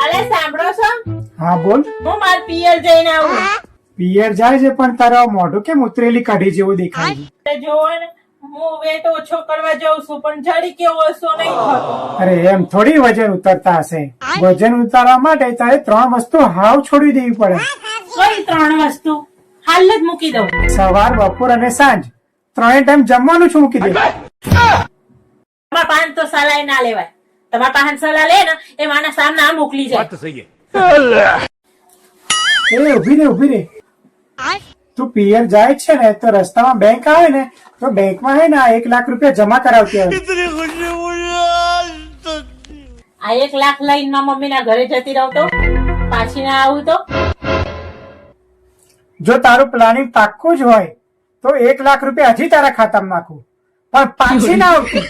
અલે સાંભળો છો? હા બોલ. હું માર પિયર જઈને આવું. પિયર જાય છે પણ તારા મોઢું કેમ ઉતરેલી કાઢી જેવું દેખાય છે? તે જોવો ને, હું વેટ ઓછો કરવા જાઉં છું પણ જડી કેવો ઓછો નહીં થતો. અરે એમ થોડી વજન ઉતરતા હશે. વજન ઉતારવા માટે તારે 3 વસ્તુ હાવ છોડી દેવી પડે. કઈ 3 વસ્તુ? હાલ જ મૂકી દઉં. સવાર, બપોર અને સાંજ 3 ટાઈમ જમવાનું છું મૂકી દે. તમારા પાન તો સલાહ ના લેવાય. તમારા પાન સલાહ લે ને એ માના સામે આ મોકલી જાય. એ ઉભી રે. તું પિયર જાય છે ને તો રસ્તામાં બેંક આવે ને તો બેંકમાં હે ને 1 લાખ રૂપિયા જમા કરાવતી આવે. આ 1 લાખ લઈને મારા મમ્મી ના ઘરે જતી રહું તો પાછી ના આવું તો જો તારું પ્લાનિંગ પાક્કું જ હોય તો 1 લાખ રૂપિયા હજી તારા ખાતામાં નાખું, પણ પાછી ના આવતી.